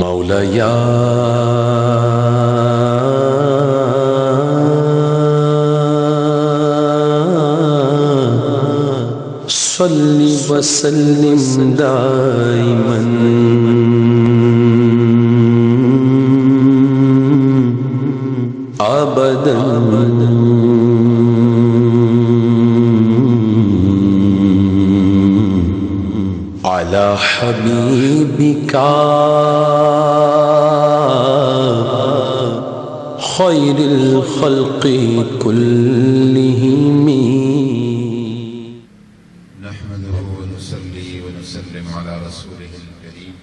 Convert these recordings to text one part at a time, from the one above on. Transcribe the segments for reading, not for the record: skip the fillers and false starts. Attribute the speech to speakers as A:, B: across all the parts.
A: مولاي صل وسلم دائما ابدا على حبيبك خير الخلق كلهم.
B: نحمده ونصلي ونسلم على رسوله الكريم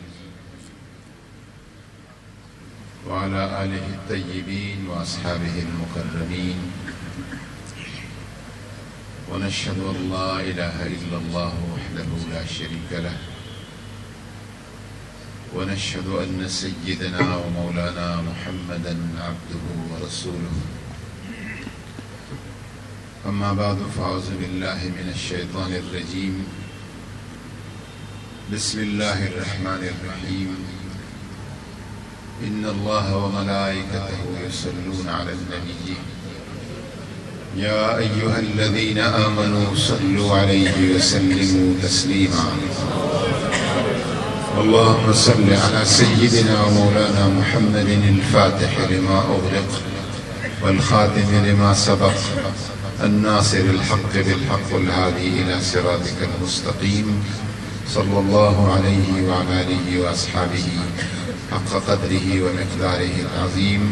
B: وعلى آله الطيبين وأصحابه المكرمين، ونشهد أن لا إله إلا الله وحده لا شريك له، ونشهد أن سيدنا ومولانا محمدا عبده ورسوله. أما بعد فأعوذ بالله من الشيطان الرجيم. بسم الله الرحمن الرحيم. إن الله وملائكته يصلون على النبي يا أيها الذين آمنوا صلوا عليه وسلموا تسليما. اللهم صل على سيدنا ومولانا محمد الفاتح لما أغلق والخاتم لما سبق الناصر الحق بالحق الهادي إلى صراطك المستقيم، صلى الله عليه وعلى آله وأصحابه حق قدره ومقداره العظيم.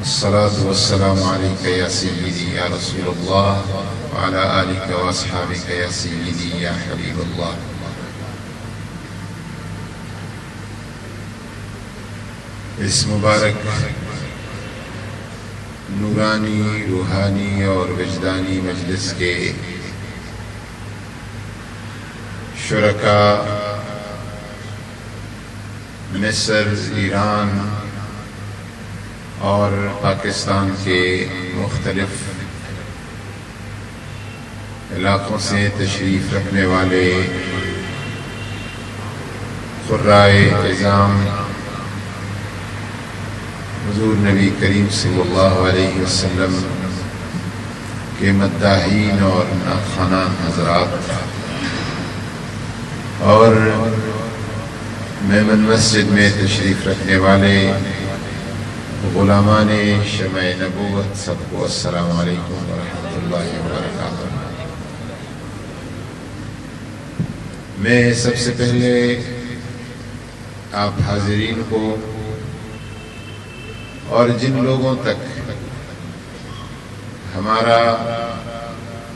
B: الصلاة والسلام عليك يا سيدي يا رسول الله، وعلى آلك وأصحابك يا سيدي يا حبيب الله. اس مبارک نورانی، روحانی اور وجدانی مجلس کے شرکاء مصر، ایران اور پاکستان کے مختلف علاقوں سے تشریف رکھنے والے قرائے عظام، حضور نبی کریم صلی اللہ علیہ وسلم کے مداحین اور نعتخوانان حضرات، اور میمن مسجد میں تشریف رکھنے والے غلامان شمع نبوت، سب کو السلام علیکم ورحمۃ اللہ وبرکاتہ۔ میں سب سے پہلے آپ حاضرین کو اور جن لوگوں تک ہمارا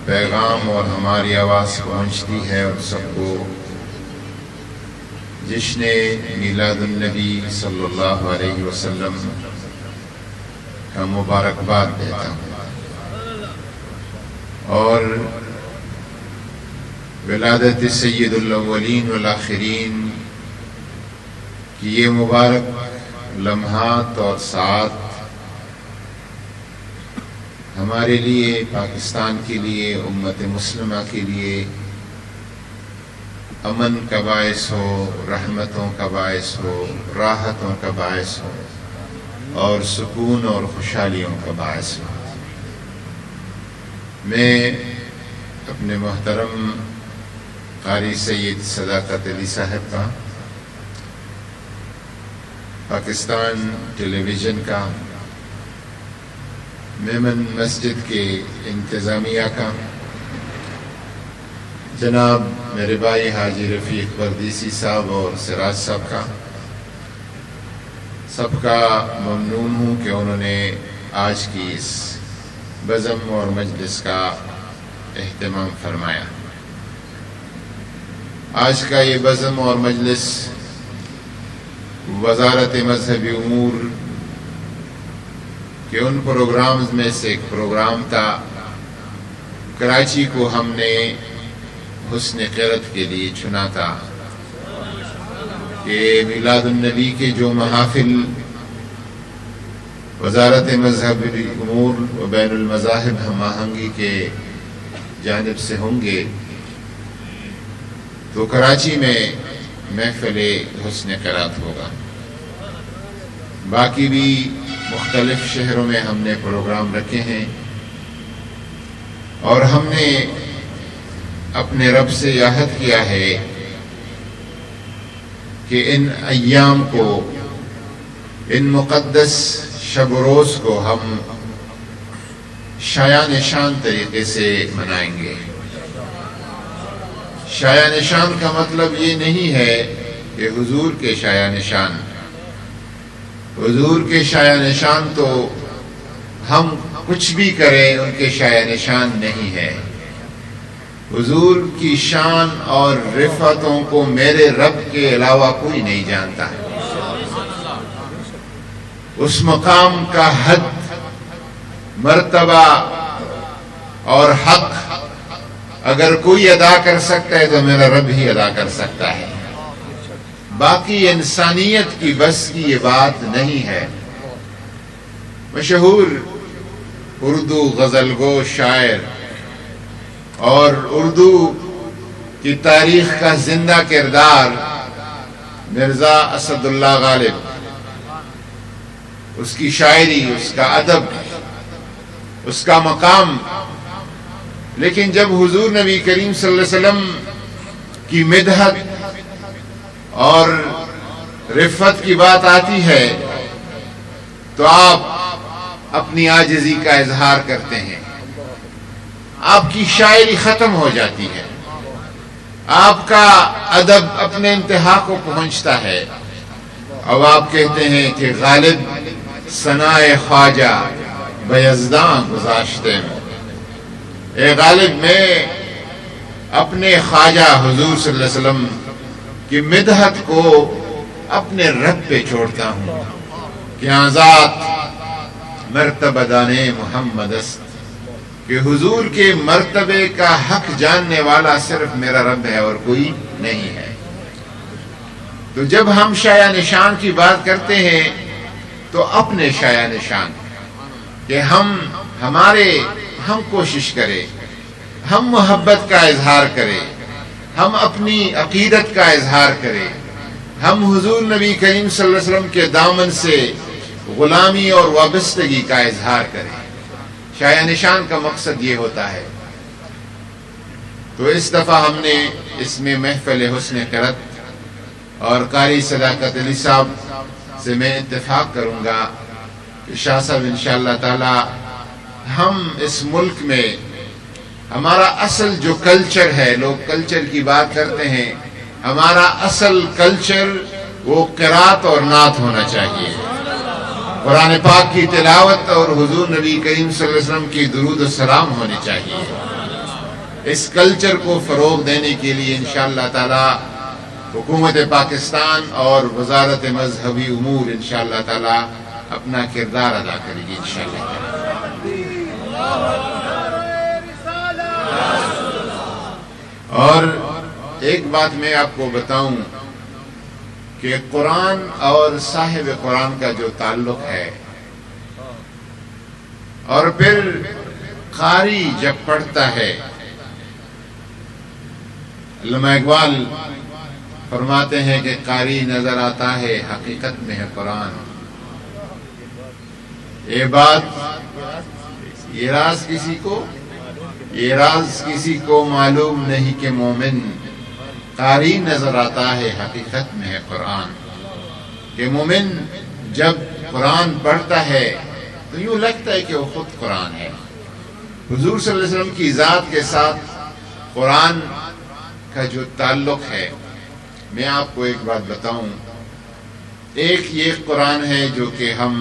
B: پیغام اور ہماری آواز پہنچتی ہے، اور سب کو جشن میلاد النبی صلی اللہ علیہ وسلم کا مبارکباد دیتا ہوں، اور ولادت سید الاولین والآخرین کی یہ مبارک لمحات اور ساعات ہمارے لیے، پاکستان کے لیے، امت مسلمہ کے لیے امن کا باعث ہو، رحمتوں کا باعث ہو، راحتوں کا باعث ہو، اور سکون اور خوشحالیوں کا باعث ہو۔ میں اپنے محترم قاری سید صداقت علی صاحب کا، پاکستان ٹیلی ویژن کا، میمن مسجد کے انتظامیہ کا، جناب میرے بھائی حاجی رفیق پردیسی صاحب اور سراج صاحب کا، سب کا ممنون ہوں کہ انہوں نے آج کی اس بزم اور مجلس کا اہتمام فرمایا۔ آج کا یہ بزم اور مجلس وزارت مذہبی امور کے ان پروگرامز میں سے ایک پروگرام تھا۔ کراچی کو ہم نے حسن قرت کے لیے چنا تھا کہ میلاد النبی کے جو محافل وزارت مذہبی امور و بین المذاہب ہم آہنگی کے جانب سے ہوں گے، تو کراچی میں محفل حسن قرات ہوگا۔ باقی بھی مختلف شہروں میں ہم نے پروگرام رکھے ہیں، اور ہم نے اپنے رب سے عہد کیا ہے کہ ان ایام کو، ان مقدس شب و روز کو ہم شایان شان طریقے سے منائیں گے۔ شایان شان کا مطلب یہ نہیں ہے کہ حضور کے شایان شان، حضور کے شایان شان تو ہم کچھ بھی کریں ان کے شایان شان نہیں ہے۔ حضور کی شان اور رفعتوں کو میرے رب کے علاوہ کوئی نہیں جانتا ہے۔ اس مقام کا حد، مرتبہ اور حق اگر کوئی ادا کر سکتا ہے تو میرا رب ہی ادا کر سکتا ہے۔ باقی انسانیت کی بس کی یہ بات نہیں ہے۔ مشہور اردو غزل گو شاعر اور اردو کی تاریخ کا زندہ کردار مرزا اسد اللہ غالب، اس کی شاعری، اس کا ادب، اس کا مقام، لیکن جب حضور نبی کریم صلی اللہ علیہ وسلم کی مدحت اور رفعت کی بات آتی ہے تو آپ اپنی عاجزی کا اظہار کرتے ہیں، آپ کی شاعری ختم ہو جاتی ہے، آپ کا ادب اپنے انتہا کو پہنچتا ہے، اب آپ کہتے ہیں کہ غالب ثنائے خواجہ بیزداں گذاشتے میں، اے غالب میں اپنے خواجہ حضور صلی اللہ علیہ وسلم کی مدحت کو اپنے رب پہ چھوڑتا ہوں کہ آزاد مرتبہ دانے محمد است، کہ حضور کے مرتبے کا حق جاننے والا صرف میرا رب ہے اور کوئی نہیں ہے۔ تو جب ہم شایان شان کی بات کرتے ہیں تو اپنے شایان شان کہ ہم کوشش کریں، ہم محبت کا اظہار کریں، ہم اپنی عقیدت کا اظہار کریں، ہم حضور نبی کریم صلی اللہ علیہ وسلم کے دامن سے غلامی اور وابستگی کا اظہار کریں۔ شایان شان کا مقصد یہ ہوتا ہے۔ تو اس دفعہ ہم نے اس میں محفل حسن قرأت اور قاری صداقت علی صاحب سے میں اتفاق کروں گا کہ شاہ صاحب انشاءاللہ تعالی ہم اس ملک میں ہمارا اصل جو کلچر ہے، لوگ کلچر کی بات کرتے ہیں، ہمارا اصل کلچر وہ قرأت اور نعت ہونا چاہیے، قرآن پاک کی تلاوت اور حضور نبی کریم صلی اللہ علیہ وسلم کی درود و سلام ہونی چاہیے۔ اس کلچر کو فروغ دینے کے لیے انشاءاللہ تعالی حکومت پاکستان اور وزارت مذہبی امور انشاءاللہ تعالی اپنا کردار ادا کرے گی انشاءاللہ تعالی۔ اور ایک بات میں آپ کو بتاؤں کہ قرآن اور صاحب قرآن کا جو تعلق ہے، اور پھر قاری جب پڑھتا ہے، علامہ اقبال فرماتے ہیں کہ قاری نظر آتا ہے حقیقت میں ہے قرآن۔ یہ بات، یہ راز کسی کو معلوم نہیں کہ مومن قاری نظر آتا ہے حقیقت میں ہے قرآن، کہ مومن جب قرآن پڑھتا ہے تو یوں لگتا ہے کہ وہ خود قرآن ہے۔ حضور صلی اللہ علیہ وسلم کی ذات کے ساتھ قرآن کا جو تعلق ہے، میں آپ کو ایک بات بتاؤں، ایک یہ قرآن ہے جو کہ ہم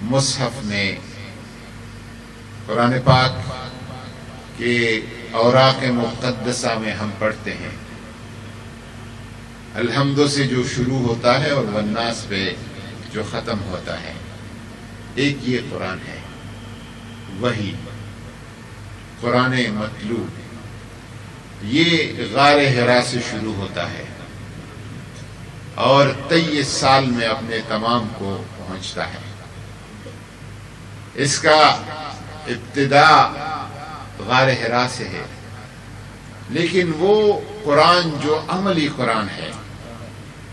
B: مصحف میں قرآن پاک کے اوراق مقدسہ میں ہم پڑھتے ہیں، الحمد سے جو شروع ہوتا ہے اور والناس پہ جو ختم ہوتا ہے، ایک یہ قرآن ہے، وہی قرآن متلو، یہ غار حرا سے شروع ہوتا ہے اور 23 سال میں اپنے تمام کو پہنچتا ہے۔ اس کا ابتدا غار حرا سے ہے، لیکن وہ قرآن جو عملی قرآن ہے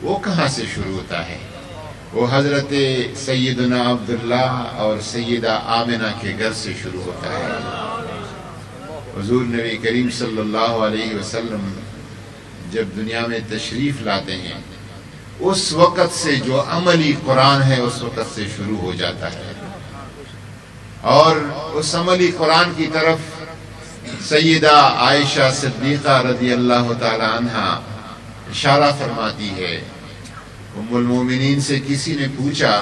B: وہ کہاں سے شروع ہوتا ہے؟ وہ حضرت سیدنا عبداللہ اور سیدہ آمنہ کے گھر سے شروع ہوتا ہے۔ حضور نبی کریم صلی اللہ علیہ وسلم جب دنیا میں تشریف لاتے ہیں اس وقت سے جو عملی قرآن ہے اس وقت سے شروع ہو جاتا ہے، اور اس عملی قرآن کی طرف سیدہ عائشہ صدیقہ رضی اللہ تعالی عنہا اشارہ فرماتی ہے۔ ام المومنین سے کسی نے پوچھا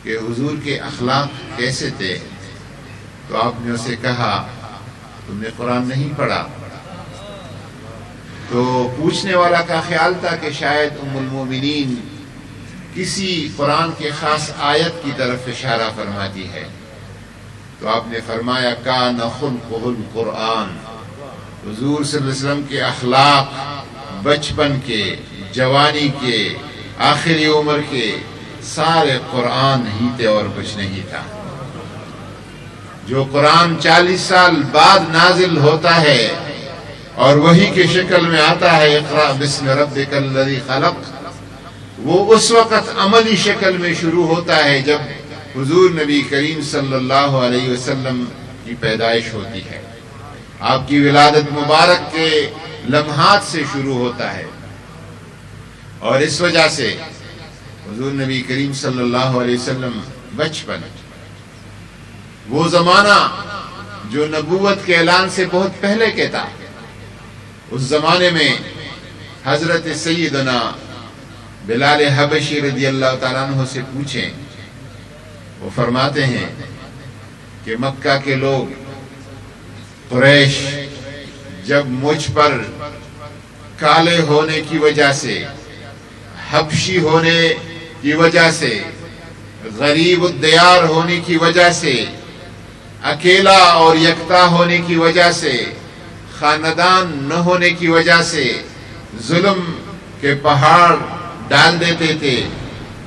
B: کہ حضور کے اخلاق کیسے تھے، تو آپ نے اسے کہا تم نے قرآن نہیں پڑھا؟ تو پوچھنے والا کا خیال تھا کہ شاید ام المومنین کسی قرآن کے خاص آیت کی طرف اشارہ فرماتی ہے، تو آپ نے فرمایا کان خلقہ القرآن، حضور صلی اللہ علیہ وسلم کے اخلاق بچپن کے، جوانی کے، آخری عمر کے سارے قرآن ہی تھے اور کچھ نہیں تھا۔ جو قرآن 40 سال بعد نازل ہوتا ہے اور وہی کی شکل میں آتا ہے اقرأ بسم ربک الذی خلق، وہ اس وقت عملی شکل میں شروع ہوتا ہے جب حضور نبی کریم صلی اللہ علیہ وسلم کی پیدائش ہوتی ہے، آپ کی ولادت مبارک کے لمحات سے شروع ہوتا ہے۔ اور اس وجہ سے حضور نبی کریم صلی اللہ علیہ وسلم بچپن، وہ زمانہ جو نبوت کے اعلان سے بہت پہلے کے تھا، اس زمانے میں حضرت سیدنا بلال حبشی رضی اللہ تعالیٰ عنہ سے پوچھیں، وہ فرماتے ہیں کہ مکہ کے لوگ قریش جب مجھ پر کالے ہونے کی وجہ سے، حبشی ہونے کی وجہ سے، غریب الدیار ہونے کی وجہ سے، اکیلا اور یکتا ہونے کی وجہ سے، خاندان نہ ہونے کی وجہ سے ظلم کے پہاڑ ڈال دیتے تھے،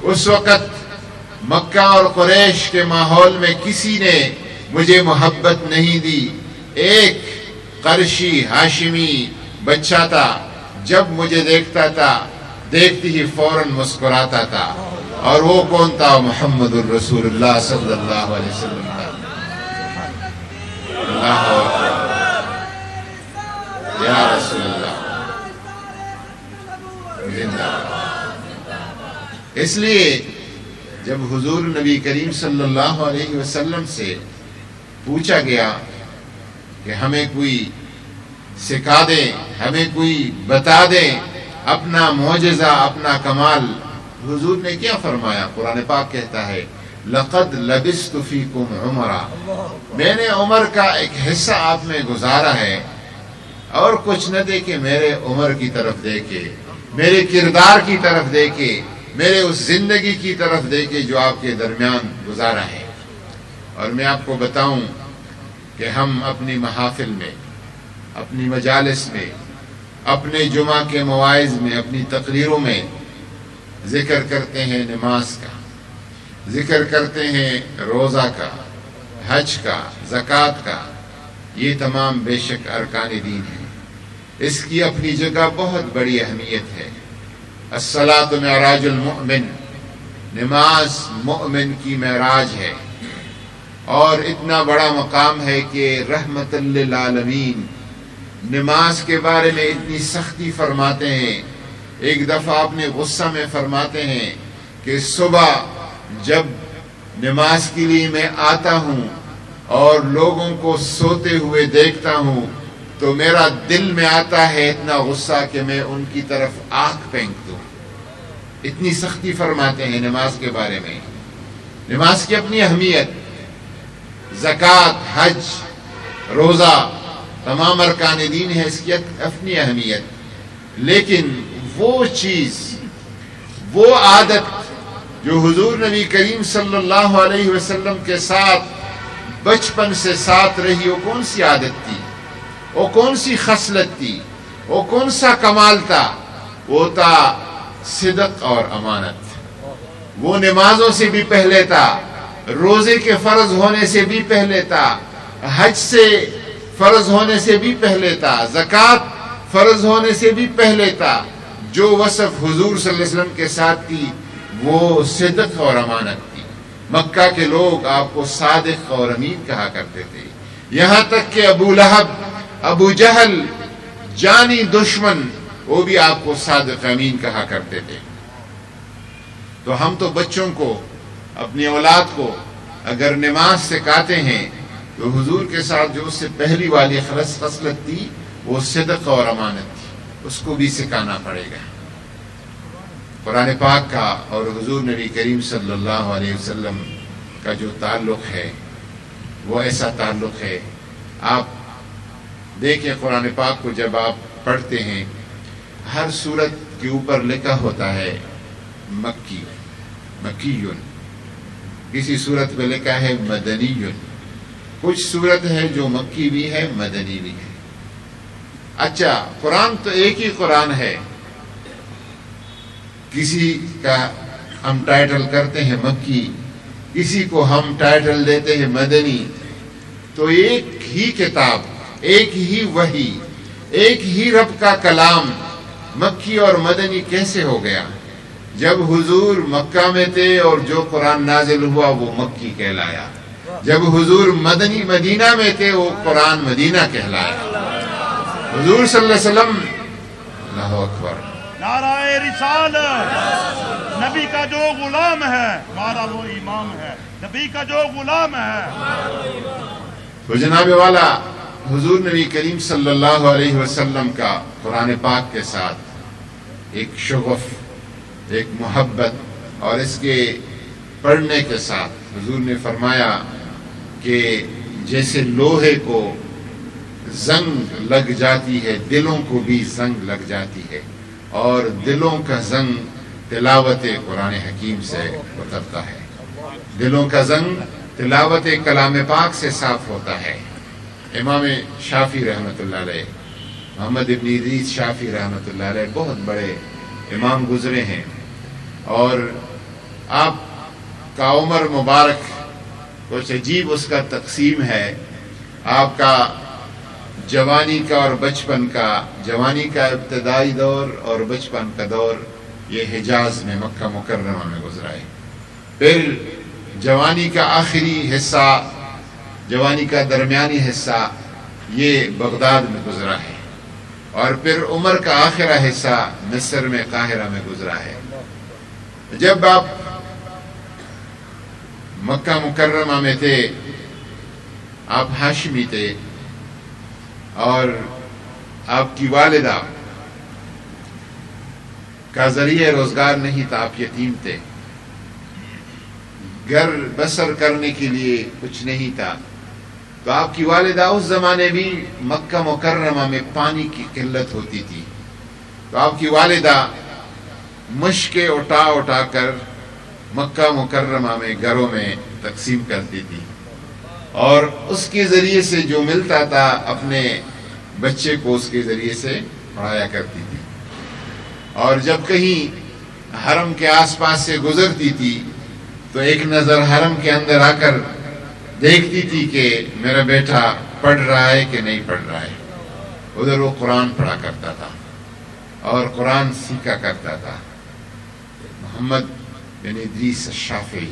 B: اس وقت مکہ اور قریش کے ماحول میں کسی نے مجھے محبت نہیں دی۔ ایک قرشی ہاشمی بچہ تھا، جب مجھے دیکھتا تھا دیکھتی ہی فوراً مسکراتا تھا، اور وہ کون تھا؟ محمد الرسول اللہ صلی اللہ علیہ وسلم تھا۔ اللہ اکبر، یا رسول اللہ زندہ باد۔ اس لیے جب حضور نبی کریم صلی اللہ علیہ وسلم سے پوچھا گیا کہ ہمیں کوئی سکھا دیں، ہمیں کوئی بتا دیں اپنا معجزہ، اپنا کمال، حضور نے کیا فرمایا؟ قرآن پاک کہتا ہے لَقَدْ لَبِثْتُ فِيكُمْ عُمْرًا، میں نے عمر کا ایک حصہ آپ میں گزارا ہے، اور کچھ نہ دیکھے، میرے عمر کی طرف دیکھے، میرے کردار کی طرف دیکھے، میرے اس زندگی کی طرف دیکھے جو آپ کے درمیان گزارا ہے۔ اور میں آپ کو بتاؤں کہ ہم اپنی محافل میں، اپنی مجالس میں، اپنے جمعہ کے مواعظ میں، اپنی تقریروں میں ذکر کرتے ہیں نماز کا، ذکر کرتے ہیں روزہ کا، حج کا، زکوٰۃ کا، یہ تمام بے شک ارکان دین ہیں، اس کی اپنی جگہ بہت بڑی اہمیت ہے۔ الصلاۃ معراج المؤمن، نماز مؤمن کی معراج ہے، اور اتنا بڑا مقام ہے کہ رحمت للعالمین نماز کے بارے میں اتنی سختی فرماتے ہیں۔ ایک دفعہ اپنے غصہ میں فرماتے ہیں کہ صبح جب نماز کے لیے میں آتا ہوں اور لوگوں کو سوتے ہوئے دیکھتا ہوں تو میرا دل میں آتا ہے اتنا غصہ کہ میں ان کی طرف آنکھ پھینک دوں۔ اتنی سختی فرماتے ہیں نماز کے بارے میں۔ نماز کی اپنی اہمیت، زکوٰۃ، حج، روزہ، تمام ارکان دین ہے، اس کی اپنی اہمیت، لیکن وہ چیز، وہ عادت جو حضور نبی کریم صلی اللہ علیہ وسلم کے ساتھ بچپن سے ساتھ رہی، وہ کون سی عادت تھی؟ وہ کون سی خصلت تھی؟ وہ کون سا کمال تھا؟ وہ تھا صدق اور امانت۔ وہ نمازوں سے بھی پہلے تھا، روزے کے فرض ہونے سے بھی پہلے تھا، حج سے فرض ہونے سے بھی پہلے تھا، زکوٰۃ فرض ہونے سے بھی پہلے تھا۔ جو وصف حضور صلی اللہ علیہ وسلم کے ساتھ تھی وہ صدق اور امانت تھی۔ مکہ کے لوگ آپ کو صادق اور امین کہا کرتے تھے، یہاں تک کہ ابو لہب، ابو جہل، جانی دشمن، وہ بھی آپ کو صادق امین کہا کرتے تھے۔ تو ہم تو بچوں کو، اپنی اولاد کو اگر نماز سکھاتے ہیں تو حضور کے ساتھ جو اس سے پہلی والی خصلت تھی وہ صدق اور امانت تھی، اس کو بھی سکھانا پڑے گا۔ قرآن پاک کا اور حضور نبی کریم صلی اللہ علیہ وسلم کا جو تعلق ہے وہ ایسا تعلق ہے۔ آپ دیکھیں قرآن پاک کو جب آپ پڑھتے ہیں، ہر سورت کے اوپر لکھا ہوتا ہے مکی، مکیون، کسی صورت میں لکھا ہے مدنیون، کچھ صورت ہے جو مکی بھی ہے مدنی بھی ہے۔ اچھا، قرآن تو ایک ہی قرآن ہے، کسی کا ہم ٹائٹل کرتے ہیں مکی، کسی کو ہم ٹائٹل دیتے ہیں مدنی، تو ایک ہی کتاب، ایک ہی وحی، ایک ہی رب کا کلام مکی اور مدنی کیسے ہو گیا؟ جب حضور مکہ میں تھے اور جو قرآن نازل ہوا وہ مکی کہلایا، جب حضور مدنی مدینہ میں تھے وہ قرآن مدینہ کہلایا۔ حضور صلی اللہ علیہ وسلم، اللہ اکبر،
C: نعرہ رسالت، نبی کا جو غلام ہے ہمارا وہ امام ہے، نبی کا جو غلام ہے۔
B: تو جناب والا، حضور نبی کریم صلی اللہ علیہ وسلم کا قرآن پاک کے ساتھ ایک شغف، ایک محبت، اور اس کے پڑھنے کے ساتھ حضور نے فرمایا کہ جیسے لوہے کو زنگ لگ جاتی ہے، دلوں کو بھی زنگ لگ جاتی ہے، اور دلوں کا زنگ تلاوت قرآن حکیم سے اترتا ہے، دلوں کا زنگ تلاوت کلام پاک سے صاف ہوتا ہے۔ امام شافعی رحمۃ اللہ علیہ، محمد ابن ادریس شافعی رحمۃ اللہ علیہ بہت بڑے امام گزرے ہیں، اور آپ کا عمر مبارک کچھ عجیب اس کا تقسیم ہے۔ آپ کا جوانی کا اور بچپن کا، جوانی کا ابتدائی دور اور بچپن کا دور یہ حجاز میں، مکہ مکرمہ میں گزرا ہے، پھر جوانی کا آخری حصہ، جوانی کا درمیانی حصہ یہ بغداد میں گزرا ہے، اور پھر عمر کا آخرا حصہ مصر میں، قاہرہ میں گزرا ہے۔ جب آپ مکہ مکرمہ میں تھے، آپ ہاشمی تھے، اور آپ کی والدہ کا ذریعہ روزگار نہیں تھا، آپ یتیم تھے، گھر بسر کرنے کے لیے کچھ نہیں تھا، تو آپ کی والدہ، اس زمانے بھی مکہ مکرمہ میں پانی کی قلت ہوتی تھی، تو آپ کی والدہ مشکیں اٹھا اٹھا کر مکہ مکرمہ میں گھروں میں تقسیم کرتی تھی، اور اس کے ذریعے سے جو ملتا تھا اپنے بچے کو اس کے ذریعے سے پڑھایا کرتی تھی، اور جب کہیں حرم کے آس پاس سے گزرتی تھی تو ایک نظر حرم کے اندر آ کر دیکھتی تھی کہ میرا بیٹا پڑھ رہا ہے کہ نہیں پڑھ رہا ہے۔ ادھر وہ قرآن پڑھا کرتا تھا اور قرآن سیکھا کرتا تھا۔ محمد بن ادریس الشافعی،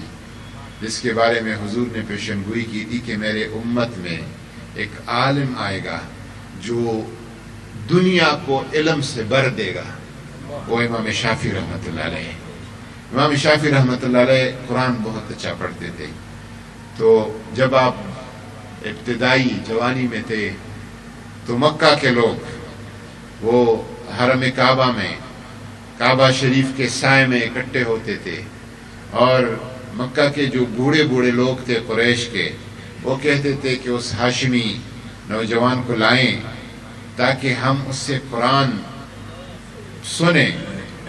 B: جس کے بارے میں حضور نے پیشن گوئی کی تھی کہ میرے امت میں ایک عالم آئے گا جو دنیا کو علم سے بھر دے گا، وہ امام شافعی رحمۃ اللہ علیہ۔ امام شافعی رحمۃ اللہ علیہ قرآن بہت اچھا پڑھتے تھے، تو جب آپ ابتدائی جوانی میں تھے تو مکہ کے لوگ وہ حرم کعبہ میں، کعبہ شریف کے سائے میں اکٹھے ہوتے تھے، اور مکہ کے جو بوڑھے بوڑھے لوگ تھے قریش کے، وہ کہتے تھے کہ اس ہاشمی نوجوان کو لائیں تاکہ ہم اس سے قرآن سنیں،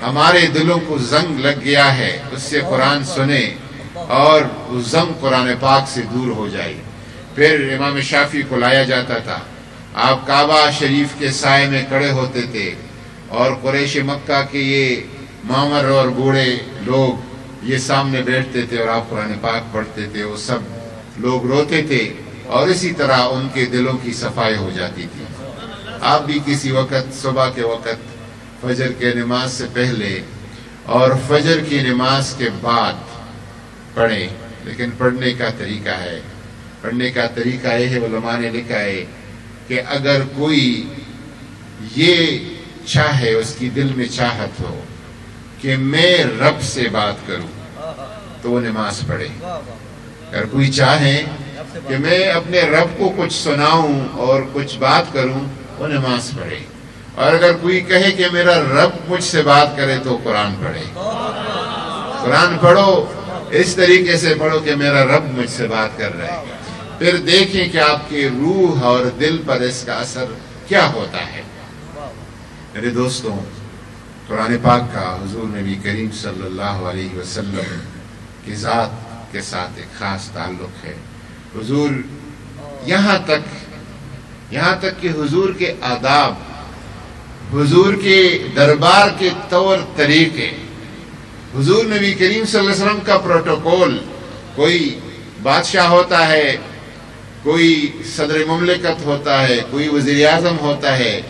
B: ہمارے دلوں کو زنگ لگ گیا ہے، اس سے قرآن سنیں اور وہ زنگ قرآن پاک سے دور ہو جائے۔ پھر امام شافعی کو لایا جاتا تھا، آپ کعبہ شریف کے سائے میں کھڑے ہوتے تھے، اور قریش مکہ کے یہ معمر اور بوڑھے لوگ یہ سامنے بیٹھتے تھے اور آپ قرآن پاک پڑھتے تھے، وہ سب لوگ روتے تھے، اور اسی طرح ان کے دلوں کی صفائی ہو جاتی تھی۔ آپ بھی کسی وقت صبح کے وقت فجر کے نماز سے پہلے اور فجر کی نماز کے بعد پڑھیں، لیکن پڑھنے کا طریقہ ہے، پڑھنے کا طریقہ یہ ہے، علماء نے لکھا ہے کہ اگر کوئی یہ چاہے، اس کی دل میں چاہت ہو کہ میں رب سے بات کروں تو وہ نماز پڑھے۔ اگر کوئی چاہے کہ میں اپنے رب کو کچھ سناؤں اور کچھ بات کروں، وہ نماز پڑھے۔ اور اگر کوئی کہے کہ میرا رب مجھ سے بات کرے تو قرآن پڑھے۔ قرآن پڑھو، اس طریقے سے پڑھو کہ میرا رب مجھ سے بات کر رہا ہے، پھر دیکھیں کہ آپ کی روح اور دل پر اس کا اثر کیا ہوتا ہے۔ میرے دوستوں، قرآن پاک کا حضور نبی کریم صلی اللہ علیہ وسلم کی ذات کے ساتھ ایک خاص تعلق ہے۔ حضور یہاں تک کہ حضور کے آداب، حضور کے دربار کے طور طریقے، حضور نبی کریم صلی اللہ علیہ وسلم کا پروٹوکول، کوئی بادشاہ ہوتا ہے، کوئی صدر مملکت ہوتا ہے، کوئی وزیر اعظم ہوتا ہے،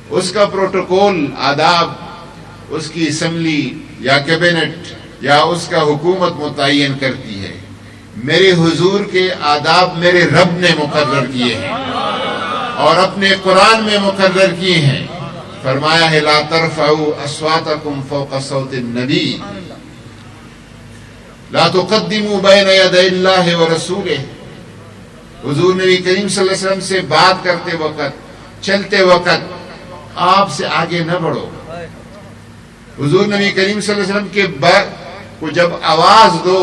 B: اس کا پروٹوکول، آداب اس کی اسمبلی یا کیبنٹ یا اس کا حکومت متعین کرتی ہے۔ میرے حضور کے آداب میرے رب نے مقرر کیے ہیں اور اپنے قرآن میں مقرر کیے ہیں۔ فرمایا ہے لا ترفعوا اصواتکم فوق صوت النبی لا تقدموا بین یدی اللہ ورسولہ۔ حضور نبی کریم صلی اللہ علیہ وسلم سے بات کرتے وقت، چلتے وقت آپ سے آگے نہ بڑھو۔ حضور نبی کریم صلی اللہ علیہ وسلم کے کو جب آواز دو،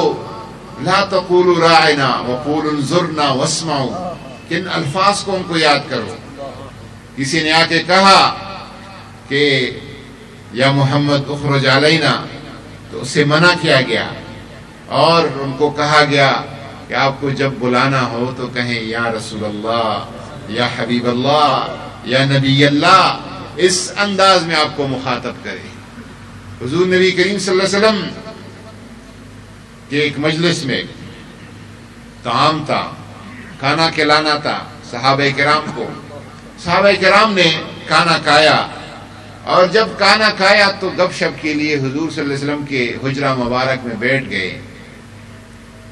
B: لا تقولوا راعنا وقولوا انظرنا واسمعوا، کن الفاظ کو ان کو یاد کرو۔ کسی نے آ کے کہا کہ یا محمد اخرج علینا، تو اسے منع کیا گیا اور ان کو کہا گیا کہ آپ کو جب بلانا ہو تو کہیں یا رسول اللہ، یا حبیب اللہ، یا نبی اللہ، اس انداز میں آپ کو مخاطب کرے۔ حضور نبی کریم صلی اللہ علیہ وسلم کہ ایک مجلس میں طعام تھا، کھانا کھلانا تھا صحابہ کرام کو۔ صحابہ کرام نے کھانا کھایا، اور جب کھانا کھایا تو گپ شپ کے لیے حضور صلی اللہ علیہ وسلم کے حجرہ مبارک میں بیٹھ گئے۔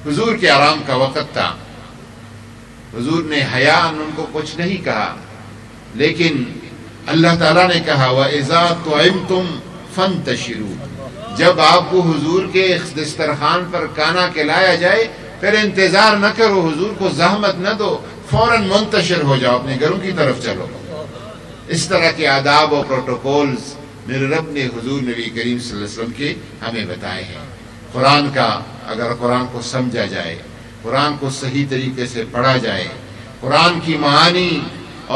B: حضور کے آرام کا وقت تھا، حضور نے حیاءً ان کو کچھ نہیں کہا، لیکن اللہ تعالیٰ نے کہا وَإِذَا طُعِمْتُمْ فَانْتَشِرُوا، جب آپ کو حضور کے دسترخوان پر کھانا کھلایا جائے پھر انتظار نہ کرو، حضور کو زحمت نہ دو، فوراً منتشر ہو جاؤ، اپنے گھروں کی طرف چلو۔ اس طرح کے آداب و پروٹوکولز میرے رب نے حضور نبی کریم صلی اللہ علیہ وسلم کے ہمیں بتائے ہیں۔ قرآن کا، اگر قرآن کو سمجھا جائے، قرآن کو صحیح طریقے سے پڑھا جائے، قرآن کی معانی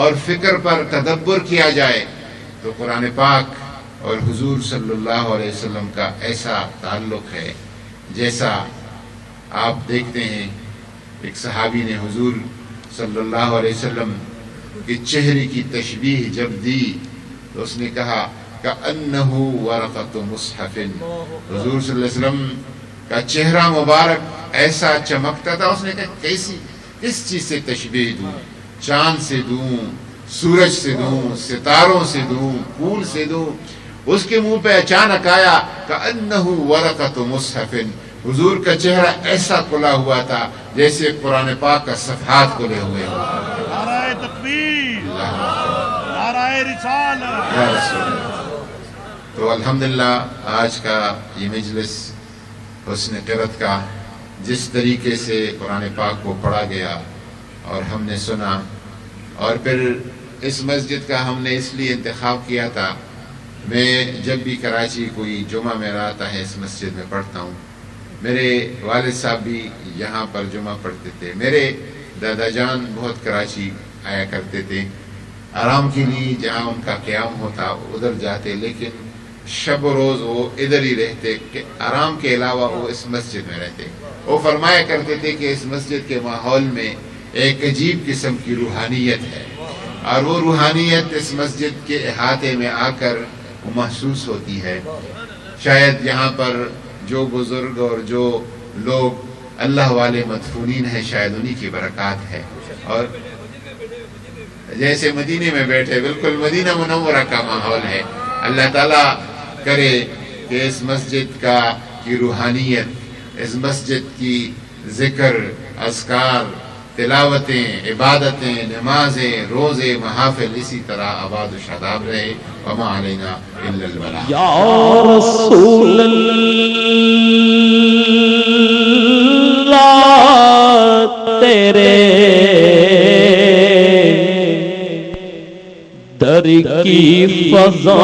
B: اور فکر پر تدبر کیا جائے، تو قرآن پاک اور حضور صلی اللہ علیہ وسلم کا ایسا تعلق ہے جیسا آپ دیکھتے ہیں۔ ایک صحابی نے حضور صلی اللہ علیہ وسلم کے چہرے کی تشبیہ جب دی تو اس نے کہا کأنہ ورقۃ مصحف، حضور صلی اللہ علیہ وسلم کا چہرہ مبارک ایسا چمکتا تھا۔ اس نے کہا کس چیز سے تشبیہ دوں؟ چاند سے دوں، سورج سے دوں، ستاروں سے دوں، پھول سے دوں؟ اس کے منہ پہ اچانک آیا کأنہ ورقۃ مصحف، حضور کا چہرہ ایسا کھلا ہوا تھا جیسے قرآن پاک کا صفحات کھلے ہوئے ہو۔
C: نعرہ تکبیر، نعرہ رسالت،
B: یا رسول اللہ۔ تو الحمدللہ آج کا یہ مجلس حسن قرأت کا، جس طریقے سے قرآن پاک کو پڑھا گیا اور ہم نے سنا، اور پھر اس مسجد کا ہم نے اس لیے انتخاب کیا تھا، میں جب بھی کراچی کوئی جمعہ میرا آتا ہے اس مسجد میں پڑھتا ہوں۔ میرے والد صاحب بھی یہاں پر جمعہ پڑھتے تھے، میرے دادا جان بہت کراچی آیا کرتے تھے آرام کے لیے، جہاں ان کا قیام ہوتا ادھر جاتے، لیکن شب و روز وہ ادھر ہی رہتے، کہ آرام کے علاوہ وہ اس مسجد میں رہتے۔ وہ فرمایا کرتے تھے کہ اس مسجد کے ماحول میں ایک عجیب قسم کی روحانیت ہے، اور وہ روحانیت اس مسجد کے احاطے میں آ کر محسوس ہوتی ہے۔ شاید یہاں پر جو بزرگ اور جو لوگ اللہ والے مدفونین ہیں، شاید انہی کی برکات ہے، اور جیسے مدینے میں بیٹھے، بالکل مدینہ منورہ کا ماحول ہے۔ اللہ تعالیٰ کرے کہ اس مسجد کی روحانیت، اس مسجد کی ذکر، اذکار، تلاوتیں، عبادتیں، نمازیں، روزے، محافل اسی طرح آباد و شاداب رہے. وما علینا الا البلاغ.
A: یا رسول اللہ تیرے در کی فضا